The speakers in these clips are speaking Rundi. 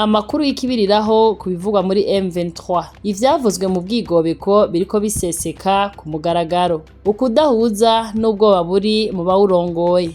Amakuru y'ikibiriraho kubivugwa muri M23 ivyavuzwe mu bwigobeko biriko biseseka ku mugaragaro ukudahuza n'ubwoba buri mu bawurongoye.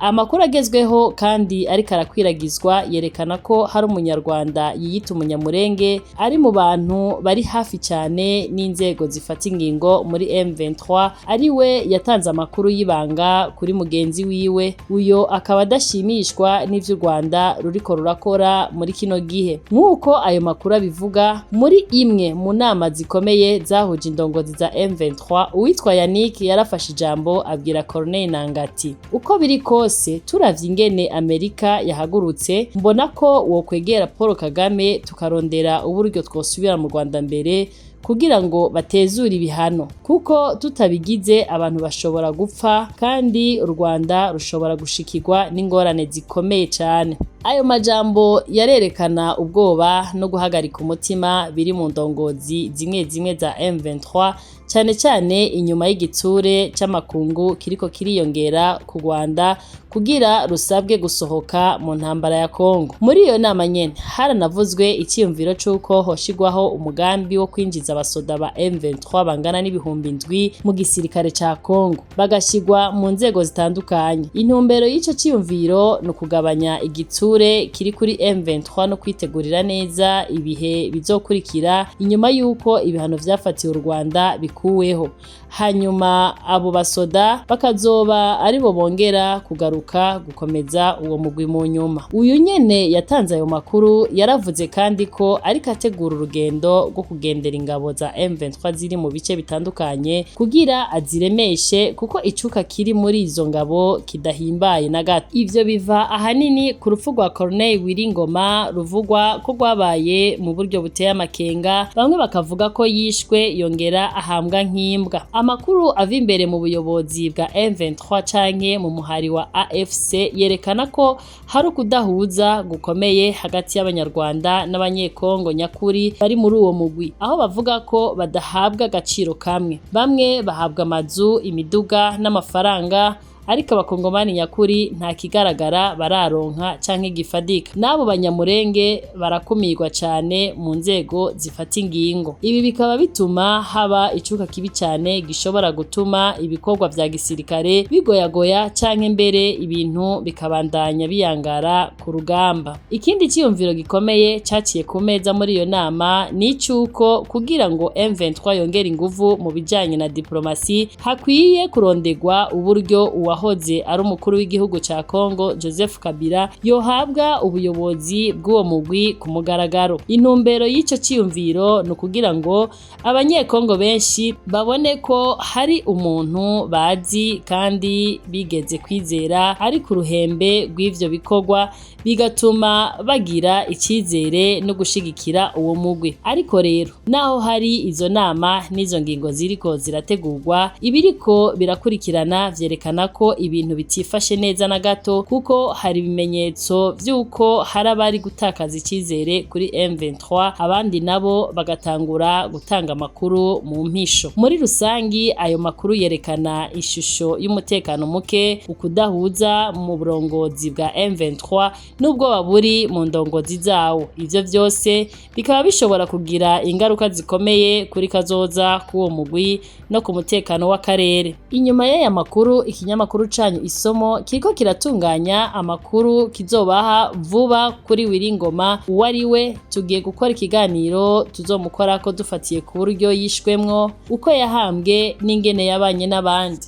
Amakuru agezweho kandi ariko arakwiragizwa yerekana ko hari umunyarwanda yiyita umunyamurenge ari mu bantu bari hafi cyane n'inzego zifata ingingo muri M23 ari we yatanze amakuru y'ibanga kuri mugenzi wiwe uyo akaba adashimishwa n'ivyo Rwanda ruriko rurakora muri kino gihe. Nk'uko ayo makuru abivuga, muri imwe mu nama zikomeye zahuje indongozi za M23 uwitwa Yannick yarafashe ijambo abwira Corneille Nangati uko biriko turavye ingene Amerika yahagurutse mbona ko wokwegera Paul Kagame tukarondera uburyo twosubira mu Rwanda mbere kugira ngo batezure ibihano kuko tutabigize abantu bashobora gupfa kandi u Rwanda rushobora gushikirwa n'ingorane zikomeye cyane. Ayo majambo yarerekana ubwoba no guhagarika umutima biri mu ndongozi zimwe zimwe za M23 cyane cyane inyuma y'igitsure c'amakungu kiriko kiriyongera ku Rwanda kugira rusabwe gusohoka mu ntambara ya Kongo. Muri iyo nama nyene haranavuzwe icyiyumviro c'uko hoshigwaho umugambi wo kwinjiza abasoda ba M23 bangana n'ibihumbi 7 mu gisirikare ca Kongo bagashigwa mu nzego zitandukanye. Intumbero y'ico cyiyumviro no kugabanya igitsure kiri kuri M23 no kwitegurira neza ibihe bizokurikira inyuma yuko ibihano vyafatiwe u Rwanda bikuweho. Hanyuma abo basoda bakazoba aribo bongera kugaruka gukomeza uwo mugwi mu nyuma. Uyu nyene yatanze ayo makuru yaravuze kandi ko ariko ategura urugendo rwo kugendera ingabo za M23 ziri mu bice bitandukanye kugira aziremeshe kuko icuka kiri muri izo ngabo kidahimbaye na gato. Ivyo biva ahanini ku rupfu rwa Corneille Wiringoma ruvugwa ko rwabaye mu buryo buteye amakenga, bamwe bakavuga ko yishwe yongera ahambwa nk'imbwa. Amakuru ava imbere mu buyobozi bwa M23 canke mu muhari wa AFC yerekana ko hari ukudahuza gukomeye hagati y'abanyarwanda n'abanyekongo nyakuri bari muri uwo mugwi, aho bavuga ko badahabwa agaciro kamwe. Bamwe bahabwa amazu, imiduga n'amafaranga, ariko abakongomani nyakuri nta kigaragara bararonka canke gifadika. Nabo banyamurenge barakumirwa cyane mu nzego zifata ingingo. Ibi bikaba bituma haba icuka kibi cyane gishobora gutuma ibikorwa vya gisirikare bigoyagoya canke mbere ibintu bikabandanya biyangara ku rugamba. Ikindi cyiyumviro gikomeye caciye ku meza muri iyo nama ni cyuko kugira ngo M23 yongere inguvu mu bijanye na diplomasi hakwiye kurondegwa uburyo uwahoze ari umukuru w'igihugu ca Kongo Joseph Kabila yohabwa ubuyobozi bw'uwo mugwi ku mugaragaro. Intumbero y'ico ciyumviro no kugira ngo abanyekongo benshi babone ko hari umuntu bazi kandi bigeze kwizera ari ku ruhembe rw'ivyo bikorwa, bigatuma bagira icizere no gushigikira uwo mugwi. Ariko rero naho hari izo nama n'izo ngingo ziriko zirategurwa, ibiriko birakurikirana vyerekana ko ibintu bitifashe neza na gato kuko hari ibimenyetso vy'uko hari abari gutakaza icizere kuri M23, abandi nabo bagatangura gutanga amakuru mu mpisho. Muri rusangi ayo makuru yerekana ishusho y'umutekano muke, ukudahuza mu burongozi bwa M23 n'ubwoba buri mu ndongozi zawo. Ivyo vyose bikaba bishobora kugira ingaruka zikomeye kuri kazoza k'uwo mugwi no ku mutekano w'akarere. Inyuma y'aya makuru ikinyamakuru canyu Isomo kiriko kiratunganya amakuru kizobaha vuba kuri Wiringoma uwariwe. Tugiye gukora ikiganiro tuzomukora ko dufatiye ku buryo yishwemwo, uko yahambwe n'ingene yabanye n'abandi.